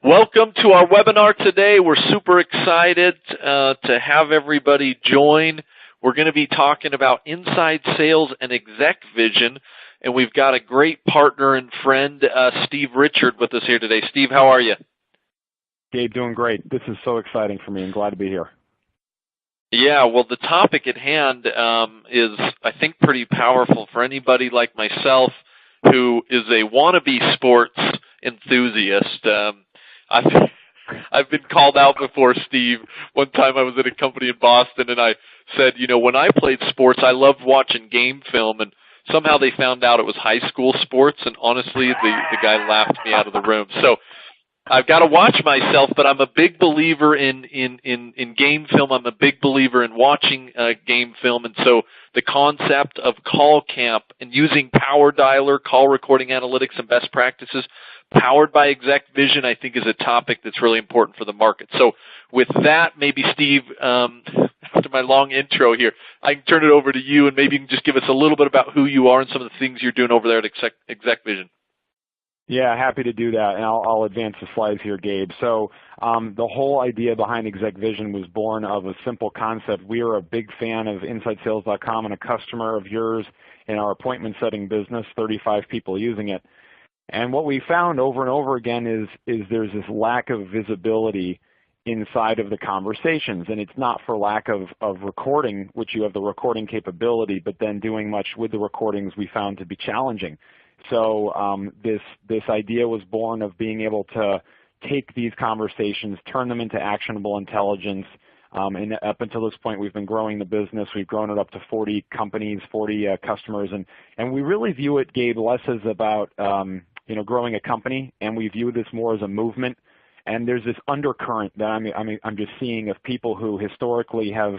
Welcome to our webinar today. We're super excited to have everybody join. We're going to be talking about inside sales and exec vision, and we've got a great partner and friend, Steve Richard, with us here today. Steve, how are you? Gabe, doing great. This is so exciting for me. I'm glad to be here. Yeah, well, the topic at hand is, I think, pretty powerful for anybody like myself who is a wannabe sports enthusiast. I've been called out before, Steve. One time I was at a company in Boston, and I said, you know, when I played sports, I loved watching game film, and somehow they found out it was high school sports, and honestly, the guy laughed me out of the room. So I've got to watch myself, but I'm a big believer in game film. I'm a big believer in watching game film, and so the concept of call camp and using Powerdialer, call recording analytics and best practices, powered by Exec Vision, I think is a topic that's really important for the market. So with that, maybe Steve, after my long intro here, I can turn it over to you, and maybe you can just give us a little bit about who you are and some of the things you're doing over there at Exec Vision. Yeah, happy to do that, and I'll advance the slides here, Gabe. So the whole idea behind Exec Vision was born of a simple concept. We are a big fan of InsideSales.com and a customer of yours in our appointment setting business, 35 people using it. And what we found over and over again is there's this lack of visibility inside of the conversations, and it's not for lack of recording, which you have the recording capability, but then doing much with the recordings we found to be challenging. So this idea was born of being able to take these conversations, turn them into actionable intelligence, and up until this point we've been growing the business. We've grown it up to 40 companies, 40 customers, and we really view it, Gabe, less as about growing a company, and we view this more as a movement. And there's this undercurrent that I'm just seeing of people who historically have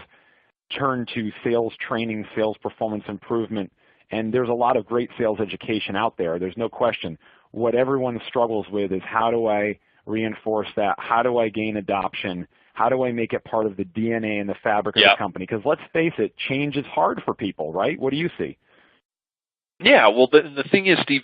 turned to sales training, sales performance improvement. And there's a lot of great sales education out there. There's no question. What everyone struggles with is, how do I reinforce that? How do I gain adoption? How do I make it part of the DNA and the fabric of the company? Because let's face it, change is hard for people, right? What do you see? Yeah, well, the thing is, Steve,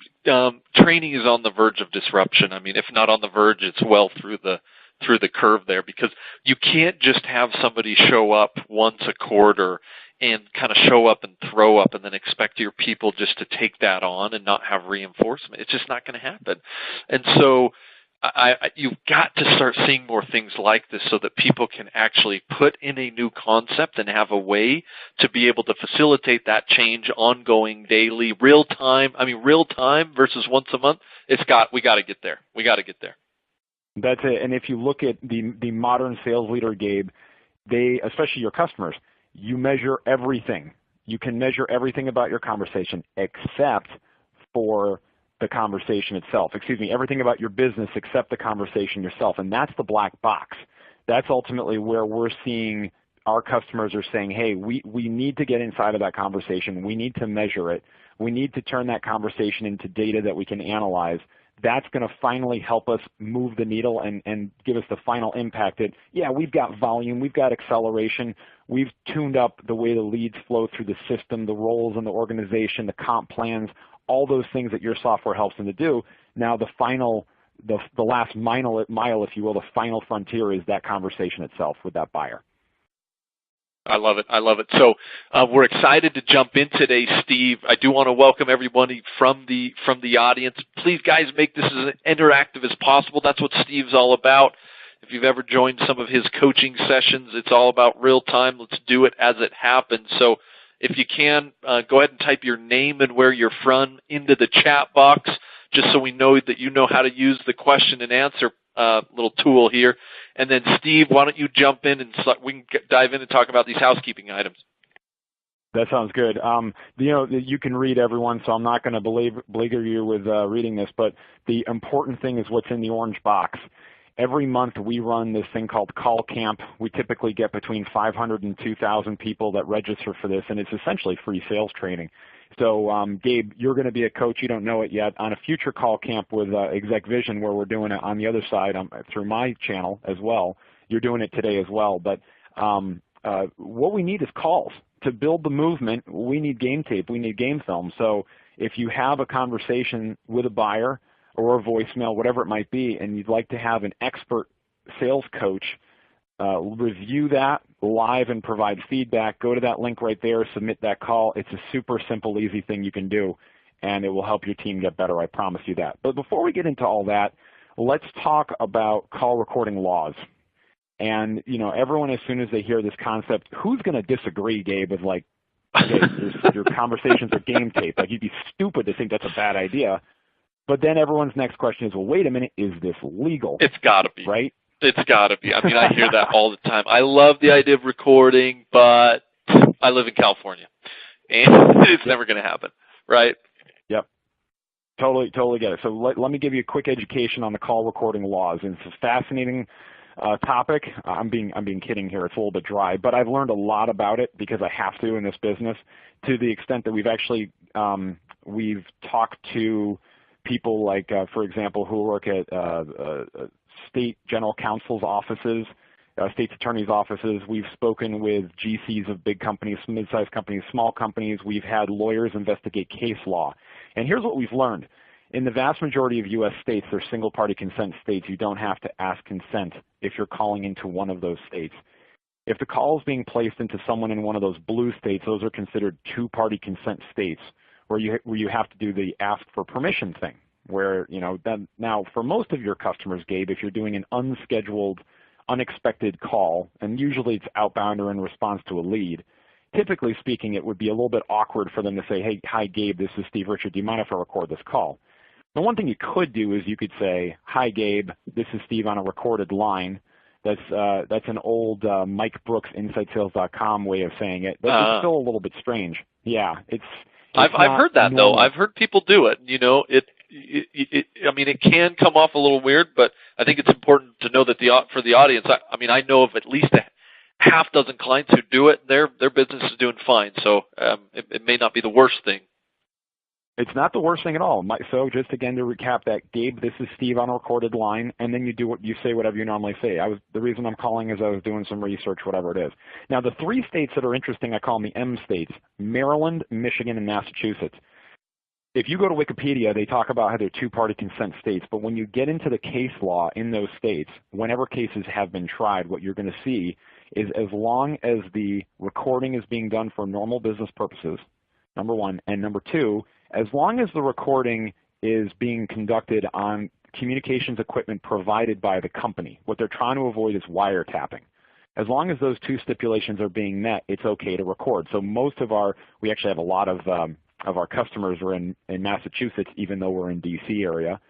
training is on the verge of disruption. I mean, if not on the verge, it's well through the curve there, because you can't just have somebody show up once a quarter and kind of show up and throw up and then expect your people just to take that on and not have reinforcement. It's just not going to happen. And so you've got to start seeing more things like this so that people can actually put in a new concept and have a way to be able to facilitate that change ongoing, daily, real time. I mean, real time versus once a month. We got to get there. We got to get there. That's it. And if you look at the modern sales leader, Gabe, especially your customers, you measure everything. You can measure everything about your conversation except for the conversation itself. Excuse me, everything about your business except the conversation yourself. And that's the black box. That's ultimately where we're seeing our customers are saying, hey, we need to get inside of that conversation. We need to measure it. We need to turn that conversation into data that we can analyze. That's going to finally help us move the needle and give us the final impact that, yeah, we've got volume, we've got acceleration, we've tuned up the way the leads flow through the system, the roles in the organization, the comp plans, all those things that your software helps them to do. Now the last mile, if you will, the final frontier is that conversation itself with that buyer. I love it. I love it. So we're excited to jump in today, Steve. I do want to welcome everybody from the audience. Please, guys, make this as interactive as possible. That's what Steve's all about. If you've ever joined some of his coaching sessions, it's all about real time. Let's do it as it happens. So if you can, go ahead and type your name and where you're from into the chat box, just so we know that you know how to use the question and answer little tool here. And then, Steve, why don't you jump in and we can dive in and talk about these housekeeping items. That sounds good. You can read, everyone, so I'm not going to beleaguer you with reading this, but the important thing is what's in the orange box. Every month we run this thing called Call Camp. We typically get between 500 and 2,000 people that register for this, and it's essentially free sales training. So, Gabe, you're going to be a coach. You don't know it yet. On a future Call Camp with Exec Vision, where we're doing it on the other side through my channel as well, you're doing it today as well. But what we need is calls. To build the movement, we need game tape. We need game film. So if you have a conversation with a buyer, or a voicemail, whatever it might be, and you'd like to have an expert sales coach review that live and provide feedback, go to that link right there, submit that call. It's a super simple, easy thing you can do, and it will help your team get better. I promise you that. But before we get into all that, let's talk about call recording laws. And, you know, everyone, as soon as they hear this concept, who's going to disagree, Gabe, with like, okay, your conversations are game tape. Like, you'd be stupid to think that's a bad idea. But then everyone's next question is, well, wait a minute, is this legal? It's got to be. Right? It's got to be. I mean, I hear that all the time. I love the idea of recording, but I live in California, and it's never going to happen, right? Yep. Totally get it. So let me give you a quick education on the call recording laws. And it's a fascinating topic. I'm being kidding here. It's a little bit dry, but I've learned a lot about it because I have to in this business, to the extent that we've actually we've talked to people like, for example, who work at state general counsel's offices, state's attorney's offices. We've spoken with GCs of big companies, mid-sized companies, small companies. We've had lawyers investigate case law. And here's what we've learned. In the vast majority of U.S. states, they're single-party consent states. You don't have to ask consent if you're calling into one of those states. If the call is being placed into someone in one of those blue states, those are considered two-party consent states, where you have to do the ask for permission thing. Where, you know, then now for most of your customers, Gabe, if you're doing an unscheduled, unexpected call, and usually it's outbound or in response to a lead, typically speaking, it would be a little bit awkward for them to say, hey, hi, Gabe, this is Steve Richard. Do you mind if I record this call? The one thing you could do is you could say, hi, Gabe, this is Steve on a recorded line. That's an old Mike Brooks InsideSales.com way of saying it, but it's still a little bit strange. Yeah, I've heard that normal. though. I've heard people do it. You know, I mean, it can come off a little weird, but I think it's important to know that for the audience. I mean, I know of at least a half dozen clients who do it. Their business is doing fine, so it may not be the worst thing. It's not the worst thing at all. So just again to recap that, Gabe, this is Steve on a recorded line, and then you say whatever you normally say. The reason I'm calling is I was doing some research, whatever it is. Now, the three states that are interesting, I call them the M states: Maryland, Michigan, and Massachusetts. If you go to Wikipedia, they talk about how they're two-party consent states, but when you get into the case law in those states, whenever cases have been tried, what you're going to see is as long as the recording is being done for normal business purposes, number one, and number two, as long as the recording is being conducted on communications equipment provided by the company, what they're trying to avoid is wiretapping. As long as those two stipulations are being met, it's okay to record. So we actually have a lot of our customers are in Massachusetts, even though we're in D.C. area.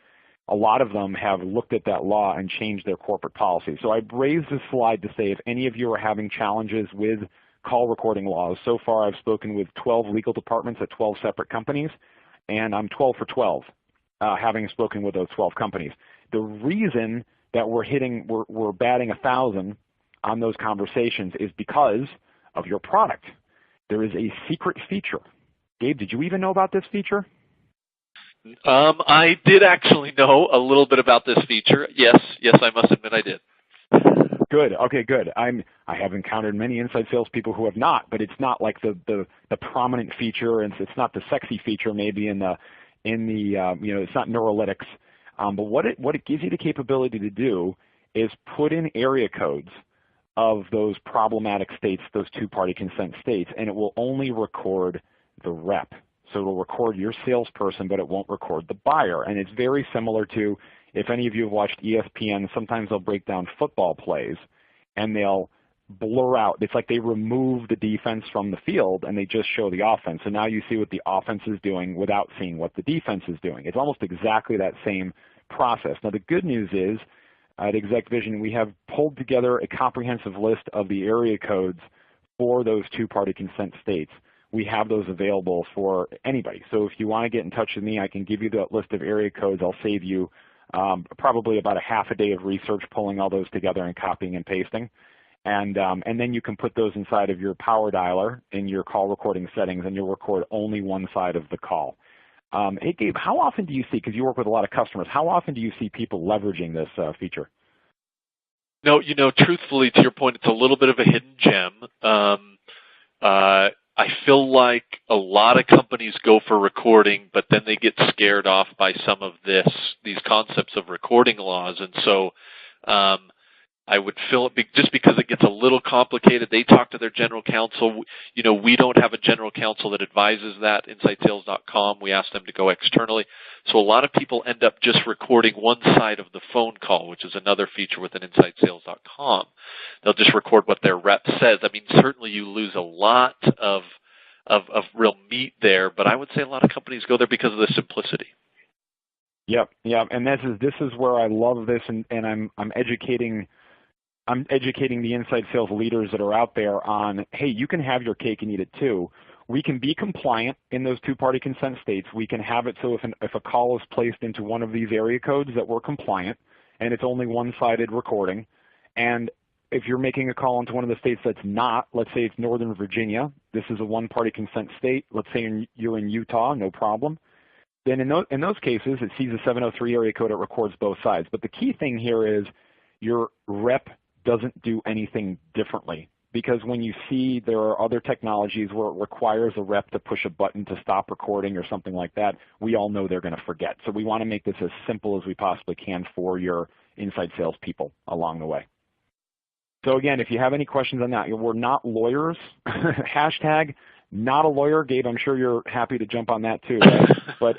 A lot of them have looked at that law and changed their corporate policy. So I raised this slide to say if any of you are having challenges with call recording laws, so far I've spoken with 12 legal departments at 12 separate companies, and I'm 12 for 12, having spoken with those 12 companies. The reason that we're batting 1,000 on those conversations is because of your product. There is a secret feature. Gabe, did you even know about this feature? I did actually know a little bit about this feature. Yes, I must admit I did. Good. Okay, good. I have encountered many inside salespeople who have not, but it's not like the prominent feature, and it's not the sexy feature maybe in the it's not Neurolytics. But what it gives you the capability to do is put in area codes of those problematic states, those two-party consent states, and it will only record the rep. So it will record your salesperson, but it won't record the buyer. And it's very similar to, if any of you have watched ESPN, sometimes they'll break down football plays, and they'll blur out. It's like they remove the defense from the field, and they just show the offense. So now you see what the offense is doing without seeing what the defense is doing. It's almost exactly that same process. Now, the good news is, at ExecVision, we have pulled together a comprehensive list of the area codes for those two-party consent states. We have those available for anybody. So if you want to get in touch with me, I can give you that list of area codes. I'll save you probably about a half a day of research pulling all those together and copying and pasting. And then you can put those inside of your Powerdialer in your call recording settings, and you'll record only one side of the call. Hey, Gabe, how often do you see, because you work with a lot of customers, how often do you see people leveraging this feature? No, truthfully, to your point, it's a little bit of a hidden gem. I feel like a lot of companies go for recording, but then they get scared off by some of these concepts of recording laws, and so I would feel it just because it gets a little complicated. They talk to their general counsel. We don't have a general counsel that advises that. InsideSales.com, we ask them to go externally. So a lot of people end up just recording one side of the phone call, which is another feature within InsideSales.com. They'll just record what their rep says. I mean, certainly you lose a lot of real meat there, but I would say a lot of companies go there because of the simplicity. Yep, and this is where I love this, and I'm educating the inside sales leaders that are out there on, hey, you can have your cake and eat it too. We can be compliant in those two-party consent states. We can have it so if a call is placed into one of these area codes that we're compliant, and it's only one-sided recording. And if you're making a call into one of the states that's not, let's say it's Northern Virginia, this is a one-party consent state. Let's say you're in Utah, no problem. Then in those cases, it sees a 703 area code, it records both sides. But the key thing here is your rep doesn't do anything differently, because when you see there are other technologies where it requires a rep to push a button to stop recording or something like that, we all know they're going to forget. So we want to make this as simple as we possibly can for your inside sales people along the way. So again, if you have any questions on that, we're not lawyers. Hashtag not a lawyer. Gabe, I'm sure you're happy to jump on that too, right? But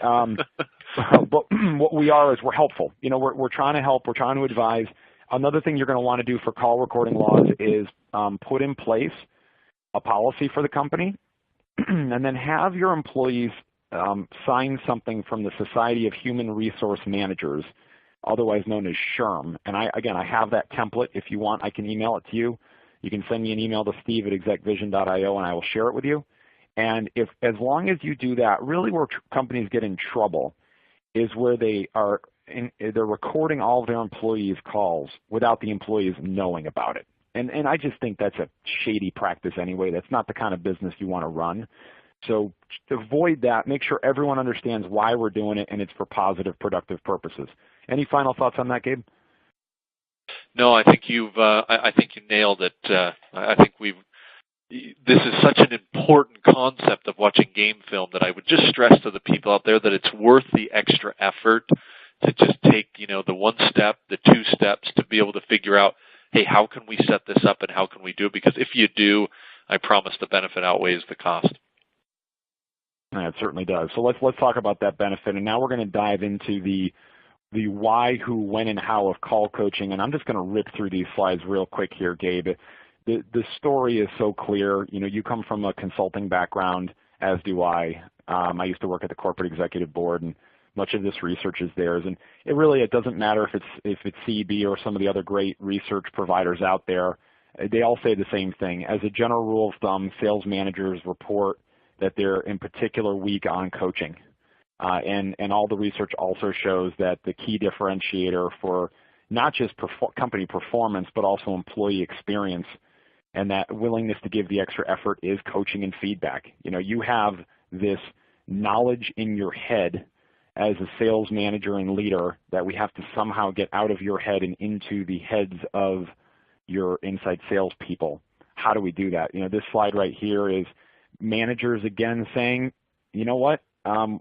what we are is we're helpful. We're trying to help. We're trying to advise. Another thing you're going to want to do for call recording laws is put in place a policy for the company and then have your employees sign something from the Society of Human Resource Managers, otherwise known as SHRM. And I have that template. If you want, I can email it to you. You can send me an email to steve@execvision.io and I will share it with you. And as long as you do that, really where companies get in trouble is where they're recording all of their employees' calls without the employees knowing about it. And I just think that's a shady practice anyway. That's not the kind of business you want to run. So avoid that. Make sure everyone understands why we're doing it and it's for positive, productive purposes. Any final thoughts on that, Gabe? No, I think you nailed it. I think this is such an important concept of watching game film that I would just stress to the people out there that it's worth the extra effort to just take, the one step, the two steps to be able to figure out, hey, how can we set this up and how can we do it? Because if you do, I promise the benefit outweighs the cost. Yeah, it certainly does. So let's talk about that benefit. And now we're going to dive into the why, who, when, and how of call coaching. And I'm just going to rip through these slides real quick here, Gabe. The story is so clear. You come from a consulting background, as do I. I used to work at the corporate executive board, and much of this research is theirs. And it doesn't matter if it's CEB or some of the other great research providers out there. They all say the same thing. As a general rule of thumb, sales managers report that they're in particular weak on coaching. And all the research also shows that the key differentiator for not just company performance, but also employee experience and that willingness to give the extra effort is coaching and feedback. You have this knowledge in your head as a sales manager and leader that we have to somehow get out of your head and into the heads of your inside sales people. How do we do that? This slide right here is managers again saying, you know what,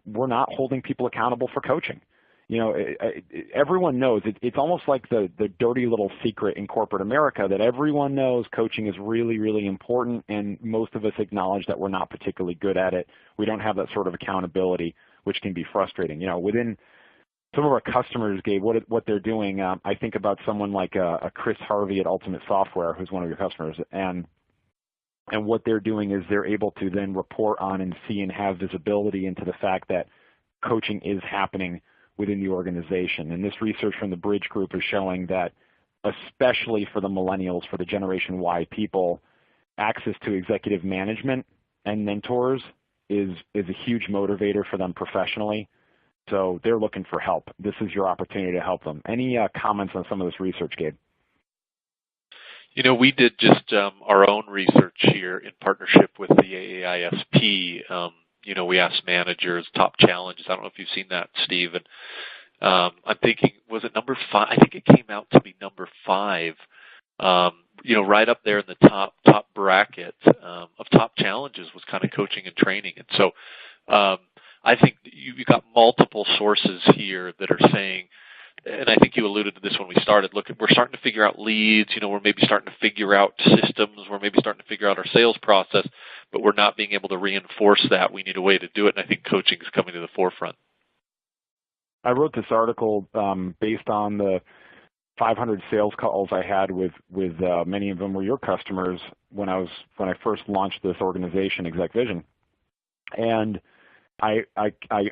we're not holding people accountable for coaching. Everyone knows. It's almost like the dirty little secret in corporate America that everyone knows coaching is really, really important, and most of us acknowledge that we're not particularly good at it. We don't have that sort of accountability, which can be frustrating. Within some of our customers, Gabe, what they're doing, I think about someone like a Chris Harvey at Ultimate Software, who's one of your customers, and what they're doing is they're able to then report on and see and have visibility into the fact that coaching is happening within the organization. And this research from the Bridge Group is showing that especially for the millennials, for the Generation Y people, access to executive management and mentors is a huge motivator for them professionally. So they're looking for help. This is your opportunity to help them. Any comments on some of this research, Gabe? We did just our own research here in partnership with the AAISP. We asked managers top challenges. I don't know if you've seen that, Steve. And I'm thinking, was it number 5? I think it came out to be number 5 right up there in the top bracket of top challenges was kind of coaching and training. And so I think you've got multiple sources here that are saying, and I think you alluded to this when we started, look, we're starting to figure out leads, we're maybe starting to figure out systems, we're maybe starting to figure out our sales process, but we're not being able to reinforce that. We need a way to do it, and I think coaching is coming to the forefront. I wrote this article based on the 500 sales calls I had with many of them were your customers when I first launched this organization, Exec Vision, and I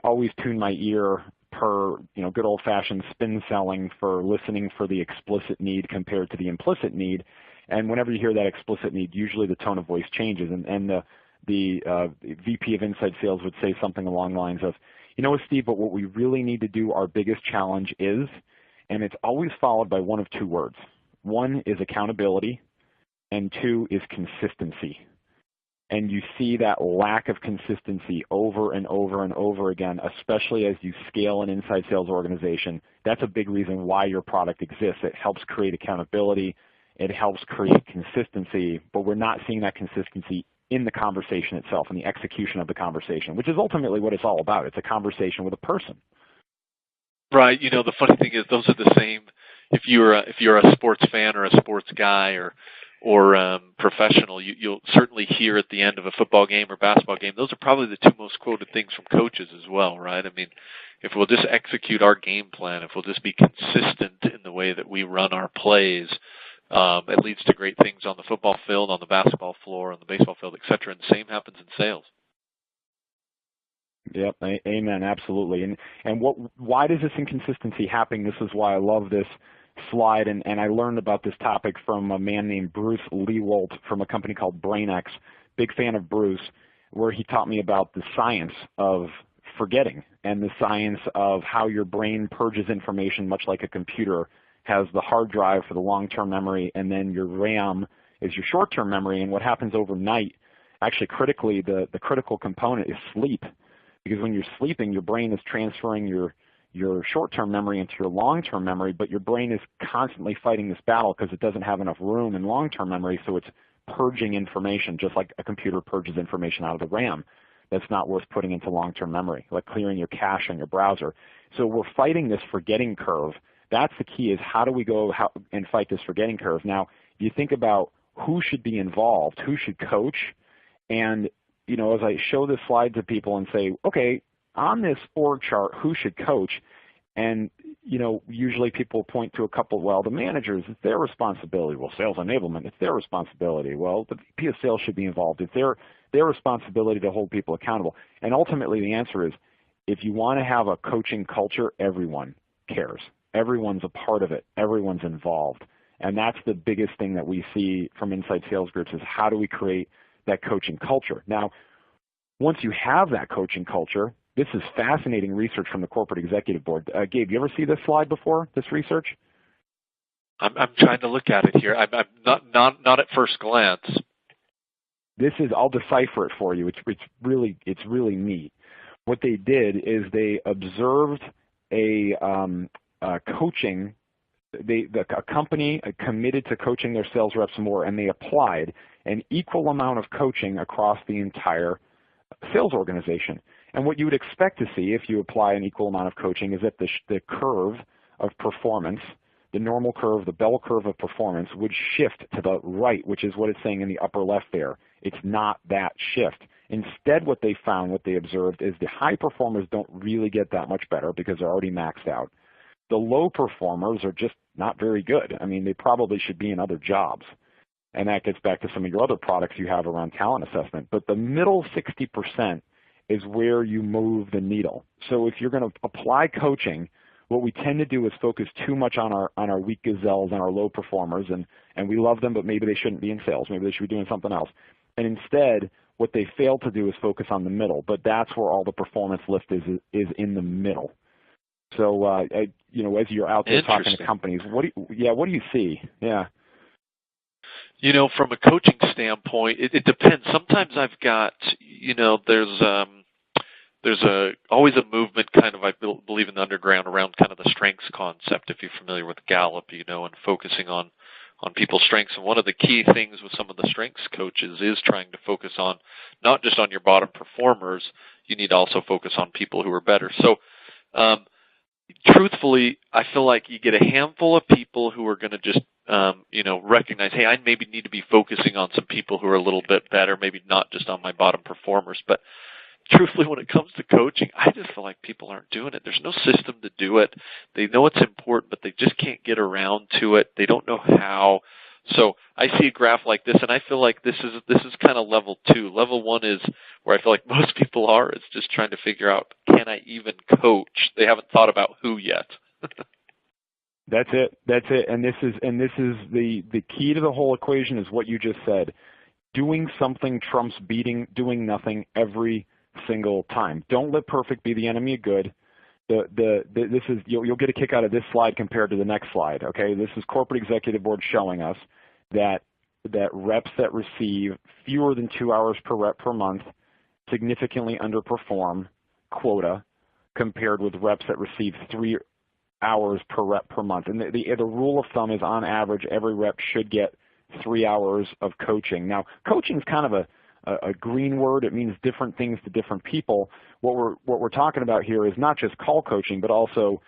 always tune my ear per good old-fashioned spin selling for listening for the explicit need compared to the implicit need. And whenever you hear that explicit need, usually the tone of voice changes. And the VP of Inside Sales would say something along the lines of, Steve, but what we really need to do, our biggest challenge is, and it's always followed by one of two words. One is accountability, and two is consistency. And you see that lack of consistency over and over and over again, especially as you scale an inside sales organization. That's a big reason why your product exists. It helps create accountability. It helps create consistency, but we're not seeing that consistency in the conversation itself, in the execution of the conversation, which is ultimately what it's all about. It's a conversation with a person. Right. The funny thing is those are the same. If you're a sports fan or a sports guy or professional, you'll certainly hear at the end of a football game or basketball game, those are probably the two most quoted things from coaches as well, right? I mean, if we'll just execute our game plan, if we'll just be consistent in the way that we run our plays, it leads to great things on the football field, on the basketball floor, on the baseball field, et cetera. And the same happens in sales. Yep, amen, absolutely. And why does this inconsistency happen? This is why I love this slide, and I learned about this topic from a man named Bruce Leewalt from a company called BrainX. Big fan of Bruce, where he taught me about the science of forgetting and the science of how your brain purges information, much like a computer has the hard drive for the long-term memory, and then your RAM is your short-term memory. And what happens overnight, actually critically, the critical component is sleep. Because when you're sleeping, your brain is transferring your short-term memory into your long-term memory, but your brain is constantly fighting this battle because it doesn't have enough room in long-term memory, so it's purging information, just like a computer purges information out of the RAM that's not worth putting into long-term memory, like clearing your cache on your browser. So we're fighting this forgetting curve. That's the key, is how do we go and fight this forgetting curve? Now, you think about who should be involved, who should coach, and as I show this slide to people and say, okay, on this org chart, who should coach? And, usually people point to a couple, well, the managers, it's their responsibility. Well, sales enablement, it's their responsibility. Well, the VP of sales should be involved. It's their responsibility to hold people accountable. And ultimately the answer is, if you want to have a coaching culture, everyone cares. Everyone's a part of it. Everyone's involved. And that's the biggest thing that we see from inside sales groups is how do we create that coaching culture. Now, once you have that coaching culture, this is fascinating research from the Corporate Executive Board. Gabe, you ever see this slide before, this research? I'm trying to look at it here. I'm not at first glance. This is, I'll decipher it for you. It's really neat. What they did is they observed a company committed to coaching their sales reps more, and they applied an equal amount of coaching across the entire sales organization. And what you would expect to see if you apply an equal amount of coaching is that the curve of performance, the normal curve, the bell curve of performance would shift to the right, which is what it's saying in the upper left there. It's not that shift. Instead, what they found, what they observed, is the high performers don't really get that much better because they're already maxed out. The low performers are just not very good. I mean, they probably should be in other jobs. And that gets back to some of your other products you have around talent assessment. But the middle 60% is where you move the needle. So if you're going to apply coaching, what we tend to do is focus too much on our weak gazelles and our low performers, and we love them, but maybe they shouldn't be in sales. Maybe they should be doing something else. And instead, what they fail to do is focus on the middle. But that's where all the performance lift is in the middle. So, as you're out there talking to companies, what do you see? Yeah. From a coaching standpoint, it depends. Sometimes I've got, there's always a movement kind of, I believe in the underground around kind of the strengths concept, if you're familiar with Gallup, and focusing on on people's strengths. And one of the key things with some of the strengths coaches is trying to focus on not just on your bottom performers. You need to also focus on people who are better. So truthfully, I feel like you get a handful of people who are going to just, recognize, hey, I maybe need to be focusing on some people who are a little bit better, maybe not just on my bottom performers. But truthfully, when it comes to coaching, I just feel like people aren't doing it. There's no system to do it. They know it's important, but they just can't get around to it. They don't know how. So I see a graph like this, and I feel like this is kind of level 2. Level 1 is where I feel like most people are. It's just trying to figure out, can I even coach? They haven't thought about who yet. That's it. That's it. And this is the key to the whole equation is what you just said. Doing something trumps doing nothing every single time. Don't let perfect be the enemy of good. This is you'll get a kick out of this slide compared to the next slide. Okay, this is corporate executive board showing us that reps that receive fewer than 2 hours per rep per month significantly underperform quota compared with reps that receive 3 hours per rep per month. And the rule of thumb is on average every rep should get 3 hours of coaching. Now, coaching is kind of a green word. It means different things to different people. What we're talking about here is not just call coaching, but also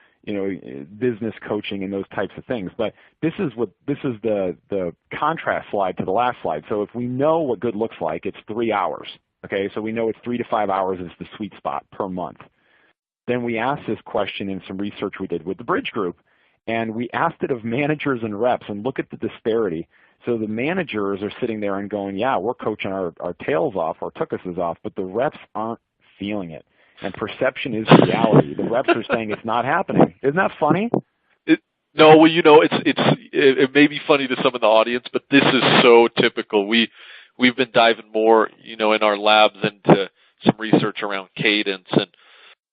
business coaching and those types of things. But this is the contrast slide to the last slide. So if we know what good looks like, it's 3 hours. Okay, so we know it's 3 to 5 hours is the sweet spot per month. Then we asked this question in some research we did with the Bridge Group, and we asked it of managers and reps, and look at the disparity. So the managers are sitting there and going, yeah, we're coaching our tails off, our tuchuses off, but the reps aren't feeling it. And perception is reality. The reps are saying it's not happening. Isn't that funny? No, well, it may be funny to some in the audience, but this is so typical. We've been diving more, in our labs into some research around cadence and,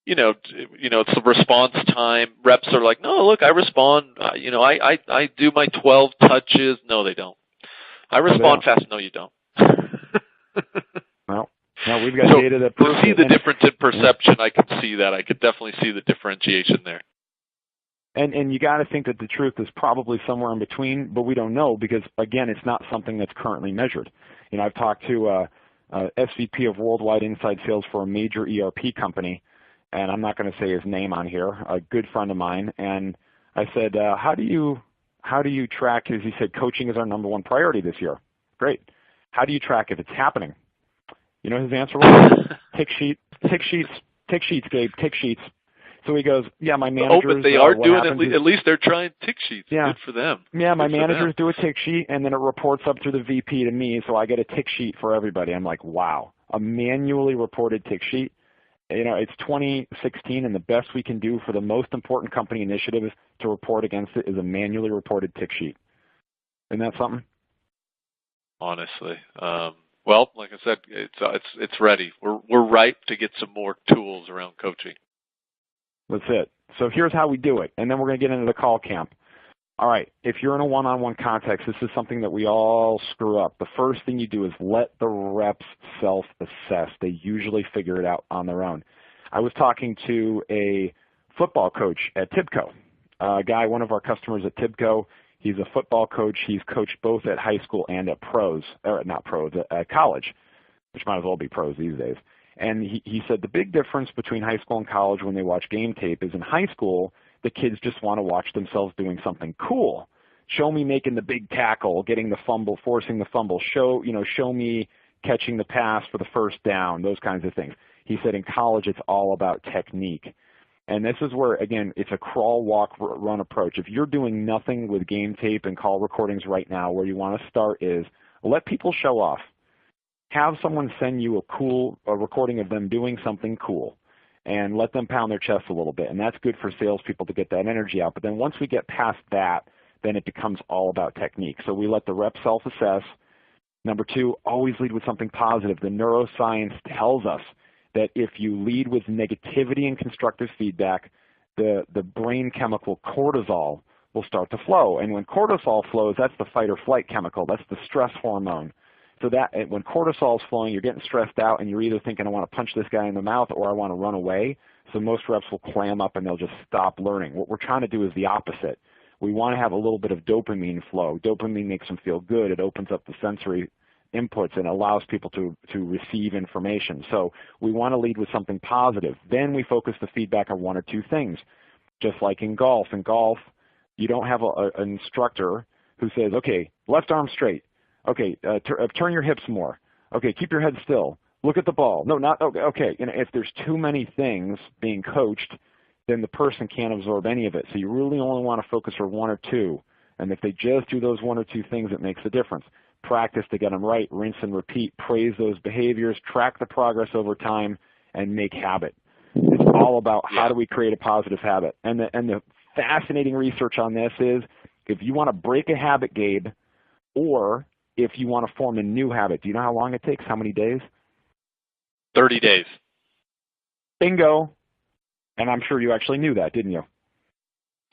it's the response time. Reps are like, no, look, I respond. I do my 12 touches. No, they don't. I respond fast. No, you don't. No, we've got data that proves to see the difference in perception, I can see that. I could definitely see the differentiation there. And you got to think that the truth is probably somewhere in between, but we don't know because, again, it's not something that's currently measured. I've talked to SVP of Worldwide Inside Sales for a major ERP company, and I'm not going to say his name on here, a good friend of mine, and I said, how do you track, because he said coaching is our #1 priority this year. Great. How do you track if it's happening? You know his answer was, tick sheets, Gabe, tick sheets. So he goes, yeah, my managers. Oh, but they are doing at least they're trying tick sheets. Yeah. Good for them. Yeah, my managers do a tick sheet, and then it reports up through the VP to me, so I get a tick sheet for everybody. I'm like, wow, a manually reported tick sheet. It's 2016, and the best we can do for the most important company initiatives to report against it is a manually reported tick sheet. Isn't that something? Honestly. Well, like I said, it's ready. We're ripe to get some more tools around coaching. That's it. So here's how we do it, and then we're going to get into the call camp. All right, if you're in a one-on-one context, this is something that we all screw up. The first thing you do is let the reps self-assess. They usually figure it out on their own. I was talking to a football coach at Tibco, a guy, one of our customers at Tibco. He's a football coach. He's coached both at high school and at at college, which might as well be pros these days. And he said the big difference between high school and college when they watch game tape is in high school, the kids just want to watch themselves doing something cool. Show me making the big tackle, getting the fumble, forcing the fumble. Show me catching the pass for the first down, those kinds of things. He said in college it's all about technique. And this is where, again, it's a crawl, walk, run approach. If you're doing nothing with game tape and call recordings right now, where you want to start is let people show off. Have someone send you a recording of them doing something cool, and let them pound their chest a little bit. And that's good for salespeople to get that energy out. But then once we get past that, then it becomes all about technique. So we let the rep self-assess. Number 2, always lead with something positive. The neuroscience tells us that if you lead with negativity and constructive feedback, the brain chemical cortisol will start to flow. And when cortisol flows, that's the fight or flight chemical. That's the stress hormone. So that when cortisol is flowing, you're getting stressed out, and you're either thinking, I want to punch this guy in the mouth or I want to run away. So most reps will clam up and they'll just stop learning. What we're trying to do is the opposite. We want to have a little bit of dopamine flow. Dopamine makes them feel good. It opens up the sensory inputs and allows people to receive information. So we want to lead with something positive. Then we focus the feedback on one or two things, just like in golf. In golf, you don't have an instructor who says, okay, left arm straight. Okay, turn your hips more. Okay, keep your head still. Look at the ball. No, not okay. Okay. You know, if there's too many things being coached, then the person can't absorb any of it. So you really only want to focus on one or two. And if they just do those one or two things, it makes a difference. Practice to get them right, rinse and repeat, praise those behaviors, track the progress over time, and make habit. It's all about how do we create a positive habit. And the fascinating research on this is if you want to break a habit, Gabe, or if you want to form a new habit, do you know how long it takes? How many days? 30 days. Bingo. And I'm sure you actually knew that, didn't you?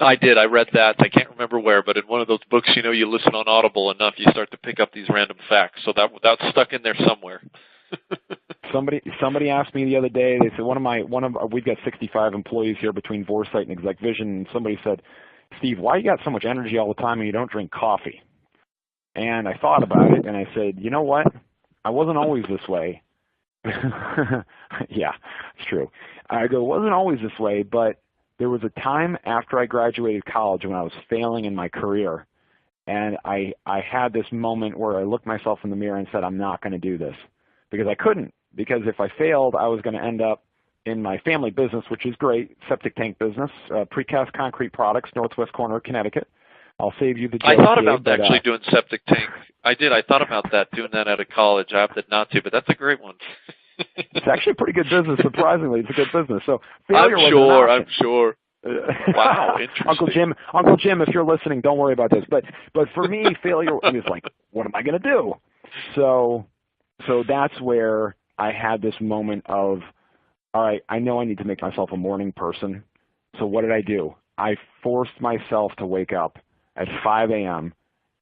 I did. I read that. I can't remember where, but in one of those books, you know, you listen on Audible enough, you start to pick up these random facts. So that's stuck in there somewhere. Somebody asked me the other day. They said we've got 65 employees here between Vorsight and Exec Vision, and somebody said, Steve, why you got so much energy all the time and you don't drink coffee? And I thought about it, and I said, you know what? I wasn't always this way. Yeah, it's true. I go, it wasn't always this way, but there was a time after I graduated college when I was failing in my career, and I had this moment where I looked myself in the mirror and said, I'm not going to do this, because I couldn't. Because if I failed, I was going to end up in my family business, which is great, septic tank business, precast concrete products, northwest corner of Connecticut. I'll save you the joke. I thought about actually doing septic tank. I did. I thought about that, doing that out of college. I opted not to, but that's a great one. It's actually a pretty good business, surprisingly. It's a good business. So failure I'm sure. Wow, interesting. Uncle Jim, if you're listening, don't worry about this. But for me, failure was like, what am I going to do? So that's where I had this moment of, all right, I know I need to make myself a morning person. So what did I do? I forced myself to wake up at 5 a.m.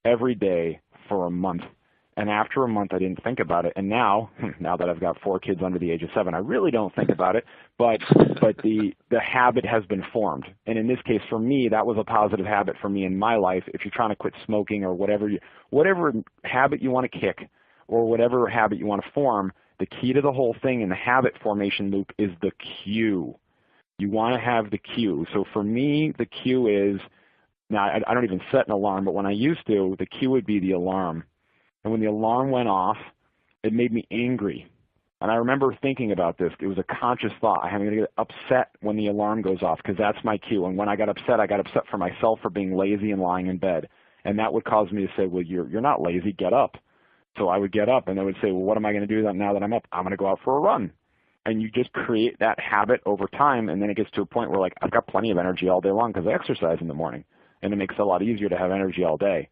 every day for a month. And after a month, I didn't think about it. And now that I've got 4 kids under the age of 7, I really don't think about it. But the habit has been formed. And in this case, for me, that was a positive habit for me in my life. If you're trying to quit smoking or whatever habit you want to kick or whatever habit you want to form, the key to the whole thing in the habit formation loop is the cue. You want to have the cue. So for me, the cue is, now I don't even set an alarm, but when I used to, the cue would be the alarm. And when the alarm went off, it made me angry. And I remember thinking about this. It was a conscious thought. I'm going to get upset when the alarm goes off because that's my cue. And when I got upset for myself for being lazy and lying in bed. And that would cause me to say, well, you're not lazy, get up. So I would get up and I would say, well, what am I going to do now that I'm up? I'm going to go out for a run. And you just create that habit over time, and then it gets to a point where, like, I've got plenty of energy all day long because I exercise in the morning, and it makes it a lot easier to have energy all day.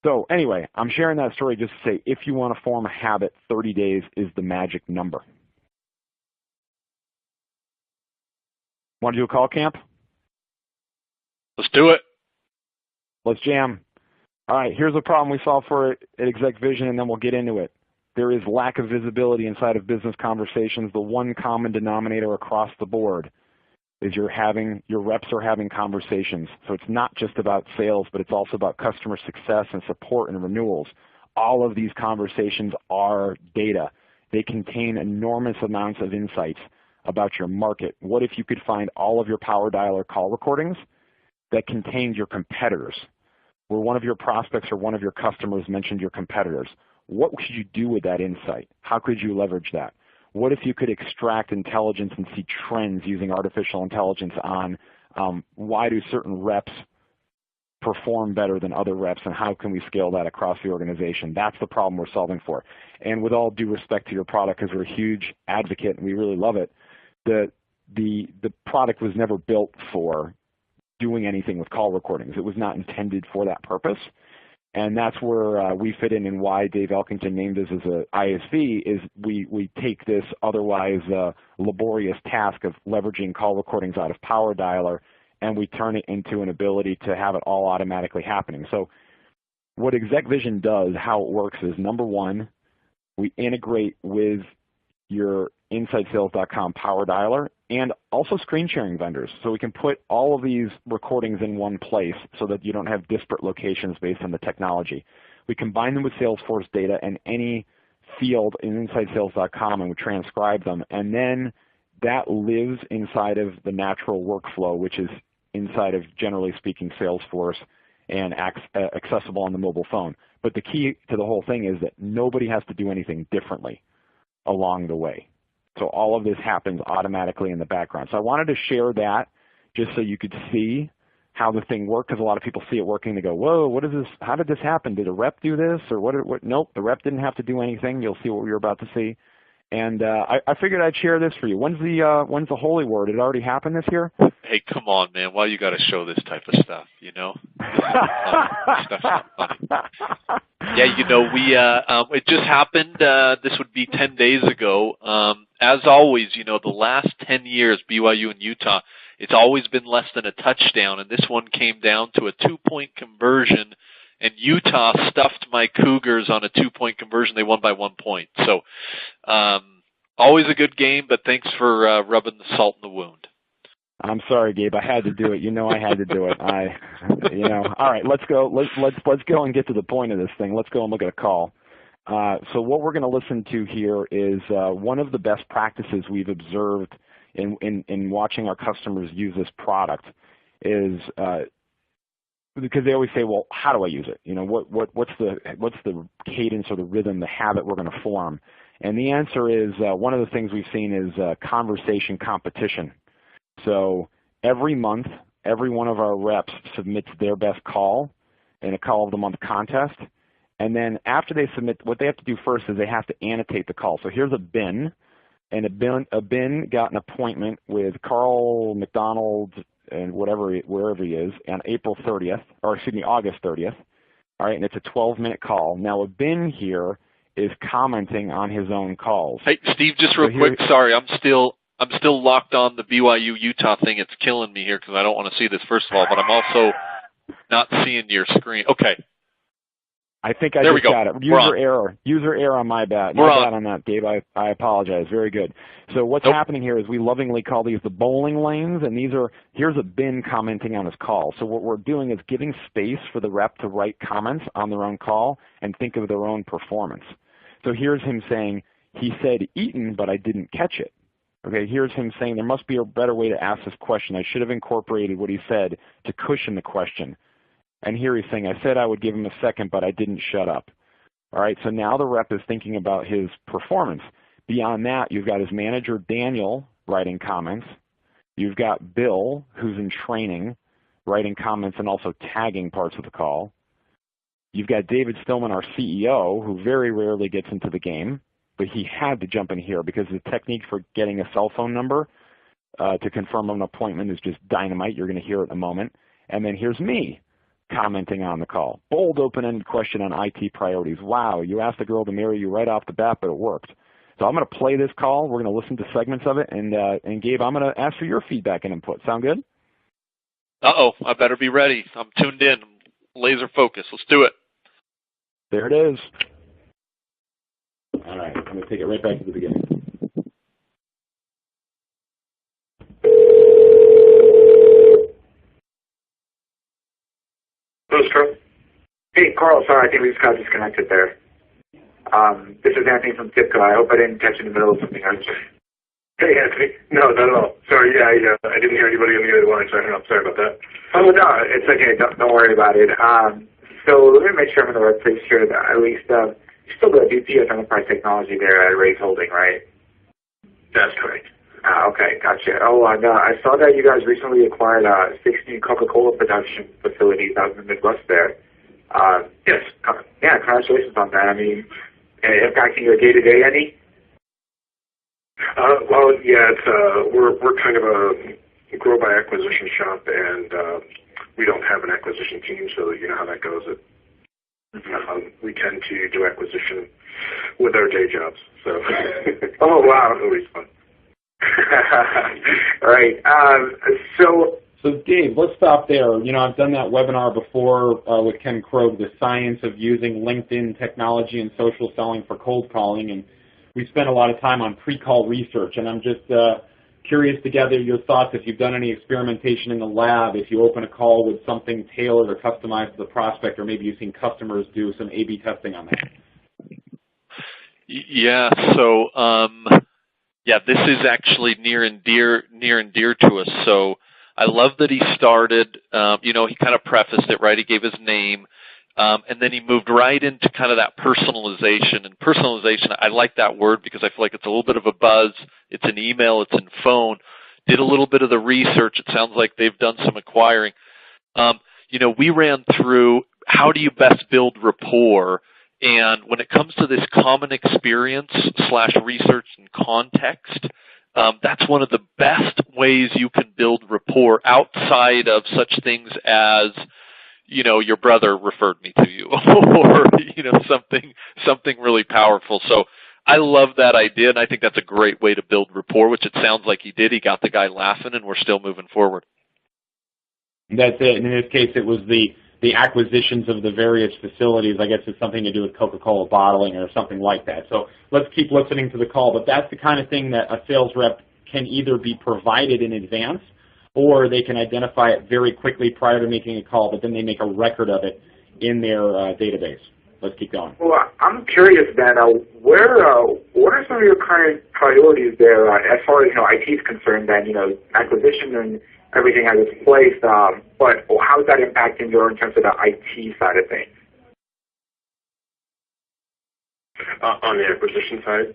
So anyway, I'm sharing that story just to say if you want to form a habit, 30 days is the magic number. Want to do a call, Camp? Let's do it. Let's jam. All right, here's a problem we solve for it at Exec Vision, and then we'll get into it. There is lack of visibility inside of business conversations. The one common denominator across the board is your reps are having conversations. So it's not just about sales, but it's also about customer success and support and renewals. All of these conversations are data. They contain enormous amounts of insights about your market. What if you could find all of your Powerdialer call recordings that contained your competitors, where one of your prospects or one of your customers mentioned your competitors? What should you do with that insight? How could you leverage that? What if you could extract intelligence and see trends using artificial intelligence on why do certain reps perform better than other reps, and how can we scale that across the organization? That's the problem we're solving for. And with all due respect to your product, because we're a huge advocate and we really love it, the product was never built for doing anything with call recordings. It was not intended for that purpose. And that's where we fit in, and why Dave Elkington named us as an ISV is we take this otherwise laborious task of leveraging call recordings out of Powerdialer, and we turn it into an ability to have it all automatically happening. So what Exec Vision does, how it works is, number one, we integrate with your InsideSales.com Powerdialer, and also screen sharing vendors. So we can put all of these recordings in one place so that you don't have disparate locations based on the technology. We combine them with Salesforce data and any field in InsideSales.com, and we transcribe them, and then that lives inside of the natural workflow, which is inside of, generally speaking, Salesforce and accessible on the mobile phone. But the key to the whole thing is that nobody has to do anything differently along the way. So all of this happens automatically in the background. So I wanted to share that just so you could see how the thing worked, because a lot of people see it working and they go, whoa, what is this? How did this happen? Did a rep do this? Or what? Nope, the rep didn't have to do anything. You'll see what you're about to see. And I figured I'd share this for you. When's the Holy Word? It already happened this year? Hey, come on, man. Why you got to show this type of stuff, you know? Stuff's not funny. Yeah, you know, it just happened. This would be 10 days ago. As always, you know, the last 10 years, BYU and Utah, it's always been less than a touchdown, and this one came down to a 2-point conversion, and Utah stuffed my Cougars on a 2-point conversion. They won by 1 point. So always a good game, but thanks for rubbing the salt in the wound. I'm sorry, Gabe. I had to do it. You know I had to do it. All right, let's go. Let's go and get to the point of this thing. Let's go and look at a call. So what we're going to listen to here is one of the best practices we've observed in watching our customers use this product is because they always say, well, how do I use it? You know, what's the cadence or the rhythm, the habit we're going to form? And the answer is one of the things we've seen is conversation competition. So every month, every one of our reps submits their best call in a Call of the Month contest. And then after they submit, what they have to do first is they have to annotate the call. So here's a bin, and a bin got an appointment with Carl McDonald and wherever he is on April 30th, or excuse me, August 30th. All right, and it's a 12-minute call. Now a bin here is commenting on his own calls. Hey, Steve, just real quick. Sorry, I'm still locked on the BYU Utah thing. It's killing me here because I don't want to see this, first of all, but I'm also not seeing your screen. Okay. I think I just got it. User error on my bad. My bad on that, Dave. I apologize. Very good. So what's happening here is we lovingly call these the bowling lanes, and here's a bin commenting on his call. So what we're doing is giving space for the rep to write comments on their own call and think of their own performance. So here's him saying, he said eaten, but I didn't catch it. Okay, here's him saying there must be a better way to ask this question. I should have incorporated what he said to cushion the question. And here he's saying, I said I would give him a second, but I didn't shut up. All right, so now the rep is thinking about his performance. Beyond that, you've got his manager, Daniel, writing comments. You've got Bill, who's in training, writing comments and also tagging parts of the call. You've got David Stillman, our CEO, who very rarely gets into the game, but he had to jump in here because the technique for getting a cell phone number to confirm an appointment is just dynamite. You're going to hear it in a moment. And then here's me commenting on the call. Bold, open-ended question on IT priorities. Wow, you asked a girl to marry you right off the bat, but it worked. So I'm going to play this call. We're going to listen to segments of it. And Gabe, I'm going to ask for your feedback and input. Sound good? Uh-oh, I better be ready. I'm tuned in. Laser focused. Let's do it. There it is. All right, I'm going to take it right back to the beginning. Hello, Carl. Hey, Carl, sorry, I think we just got disconnected there. This is Anthony from TIPCO. I hope I didn't catch you in the middle of something. Hey, Anthony. No, not at all. Sorry, I didn't hear anybody on the other line, so I don't know. Sorry about that. Oh, no, it's okay. Don't worry about it. So let me make sure I'm in the right place here. At least, you're still the VP of Enterprise Technology there at Ray's Holding, right? That's correct. Okay, gotcha. Oh, and I saw that you guys recently acquired 16 Coca-Cola production facilities out in the Midwest there. Yes. Yeah, congratulations on that. I mean, impacting your day-to-day any? Well, yeah, it's we're kind of a grow by acquisition shop, and we don't have an acquisition team, so you know how that goes. We tend to do acquisition with our day jobs. So, oh wow, it's always fun. All right. So Dave, let's stop there. You know, I've done that webinar before with Ken Krogh, the science of using LinkedIn technology and social selling for cold calling, and we spent a lot of time on pre-call research. And I'm just curious to gather your thoughts if you've done any experimentation in the lab, if you open a call with something tailored or customized to the prospect, or maybe you've seen customers do some A/B testing on that. Yeah. So, yeah, this is actually near and dear to us. So, I love that he started. You know, he kind of prefaced it, right? He gave his name, and then he moved right into kind of that personalization. And personalization, I like that word because I feel like it's a little bit of a buzz. It's in email. It's in phone. Did a little bit of the research. It sounds like they've done some acquiring. You know, we ran through how do you best build rapport. And when it comes to this common experience / research and context, that's one of the best ways you can build rapport outside of such things as, you know, your brother referred me to you or, you know, something really powerful. So I love that idea, and I think that's a great way to build rapport, which it sounds like he did. He got the guy laughing, and we're still moving forward. That's it. And in this case, it was the acquisitions of the various facilities. I guess it's something to do with Coca-Cola bottling or something like that. So let's keep listening to the call. But that's the kind of thing that a sales rep can either be provided in advance, or they can identify it very quickly prior to making a call, but then they make a record of it in their database. Let's keep going. Well, I'm curious then, what are some of your current priorities there as far as, you know, IT is concerned then, you know, acquisition and everything has its place, but how is that impacting your in terms of the IT side of things? On the acquisition side?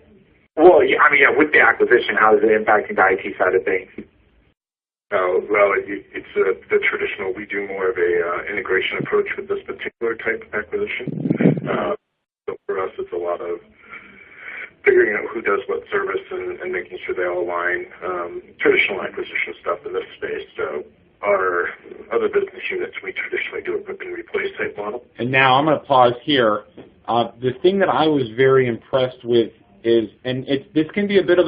Well, yeah, I mean, yeah, with the acquisition, how is it impacting the IT side of things? Well, it's the traditional. We do more of a integration approach with this particular type of acquisition. So for us, it's a lot of figuring out who does what service and making sure they all align. Traditional acquisition stuff in this space. So our other business units, we traditionally do a rip and replace type model. And now I'm going to pause here. The thing that I was very impressed with is, and this can be a bit of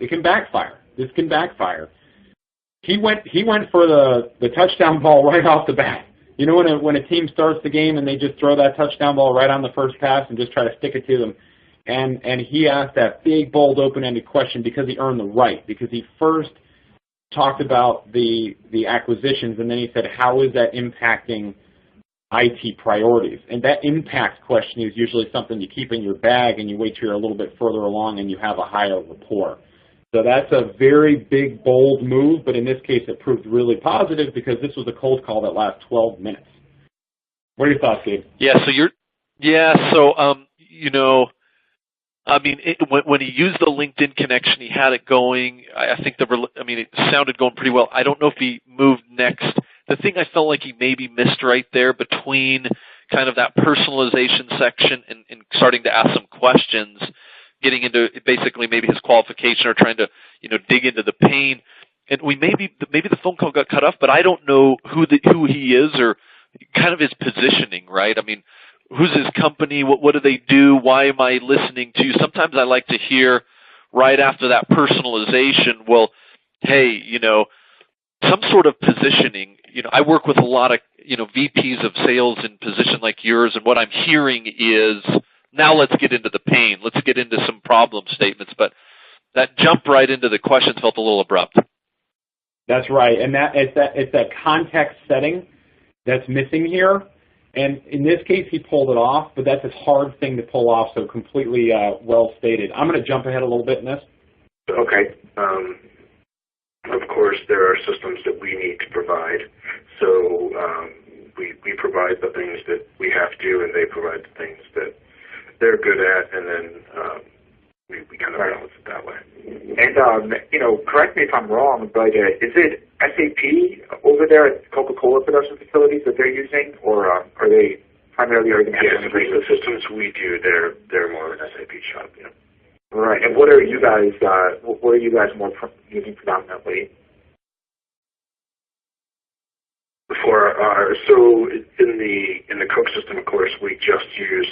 it can backfire. This can backfire. He went for the touchdown ball right off the bat. You know, when a team starts the game and they just throw that touchdown ball right on the first pass and just try to stick it to them. And he asked that big, bold, open-ended question because he earned the right, because he first talked about the acquisitions, and then he said, how is that impacting IT priorities? And that impact question is usually something you keep in your bag and you wait till you're a little bit further along and you have a higher rapport. So that's a very big, bold move, but in this case it proved really positive because this was a cold call that lasted 12 minutes. What are your thoughts, Gabe? You know, I mean, when he used the LinkedIn connection, he had it going. I think it sounded going pretty well. I don't know if he moved next. The thing I felt like he maybe missed right there between kind of that personalization section and starting to ask some questions, getting into basically maybe his qualification or trying to, you know, dig into the pain. And maybe the phone call got cut off, but I don't know who he is or kind of his positioning, right? I mean, who's his company? What do they do? Why am I listening to you? Sometimes I like to hear right after that personalization, well, hey, you know, some sort of positioning. You know, I work with a lot of, you know, VPs of sales in position like yours, and what I'm hearing is, now let's get into the pain. Let's get into some problem statements. But that jump right into the questions felt a little abrupt. That's right, and it's that context setting that's missing here. And in this case, he pulled it off, but that's a hard thing to pull off, so completely well stated. I'm going to jump ahead a little bit in this. Okay. Of course, there are systems that we need to provide. So we provide the things that we have to, and they provide the things that they're good at, and then we kind of balance it that way. And, you know, correct me if I'm wrong, but is it SAP over there at Coca-Cola production facilities that they're using, or are they primarily organized? Yes, the systems we do, they're more of an SAP shop, yeah. Right. And what are you guys more using predominantly? So in the Coke system, of course, we just use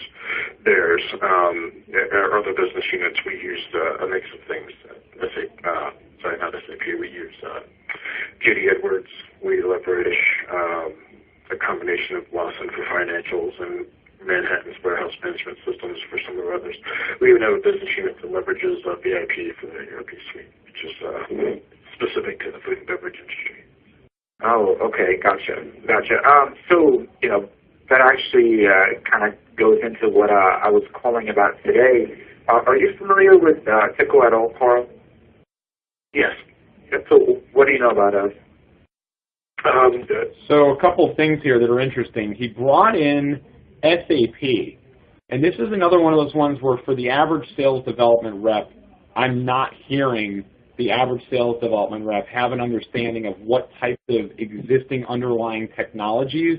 theirs. Our other business units, we use a mix of things. Not SAP. We use J.D. Edwards. We leverage a combination of Lawson for financials and Manhattan's warehouse management systems for some of our others. We even have a business unit that leverages VIP for the ERP suite, which is specific to the food and beverage industry. Oh, okay, gotcha. So, that actually kind of goes into what I was calling about today. Are you familiar with TIBCO at all, Carl? Yes. So what do you know about us? So a couple of things here that are interesting. He brought in SAP, and this is another one of those ones where for the average sales development rep, I'm not hearing the average sales development rep have an understanding of what types of existing underlying technologies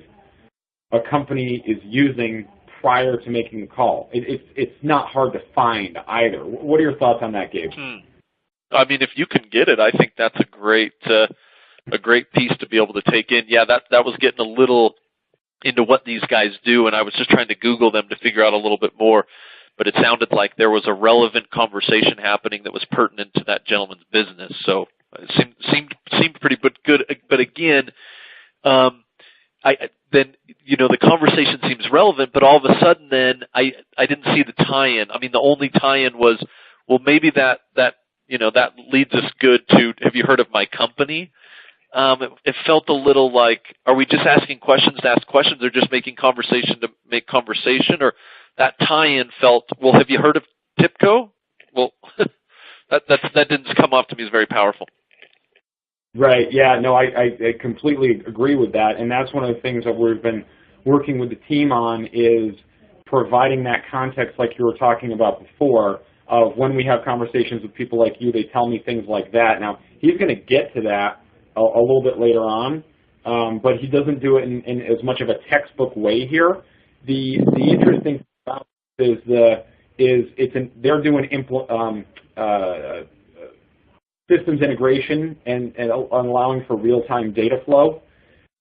a company is using prior to making the call. It's not hard to find either. What are your thoughts on that, Gabe? I mean, if you can get it, I think that's a great piece to be able to take in. Yeah, that was getting a little into what these guys do, and I was just trying to Google them to figure out a little bit more. But it sounded like there was a relevant conversation happening that was pertinent to that gentleman's business. So it seemed pretty good. But again, the conversation seems relevant, but all of a sudden then I didn't see the tie-in. I mean, the only tie-in was, well, maybe that leads us good to, have you heard of my company? It felt a little like, are we just asking questions to ask questions or just making conversation to make conversation? Or that tie-in felt, well, have you heard of TIBCO? Well, that didn't come off to me as very powerful. Right, yeah, no, I completely agree with that, and that's one of the things that we've been working with the team on is providing that context like you were talking about before of when we have conversations with people like you, they tell me things like that. Now, he's going to get to that a little bit later on, but he doesn't do it in as much of a textbook way here. The interesting thing about it is they're doing systems integration and allowing for real-time data flow.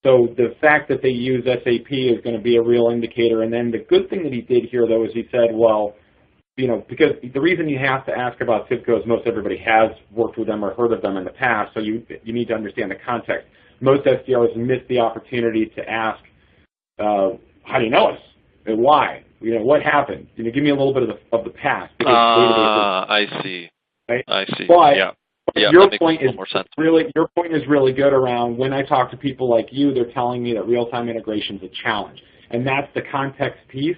So the fact that they use SAP is going to be a real indicator. And then the good thing that he did here, though, is he said, well, because the reason you have to ask about TIBCO is most everybody has worked with them or heard of them in the past, so you need to understand the context. Most SDRs miss the opportunity to ask, how do you know us? And why? What happened? Give me a little bit of the past. I see. Right? I see. But, yeah. Your point is really good around when I talk to people like you, they're telling me that real-time integration is a challenge. And that's the context piece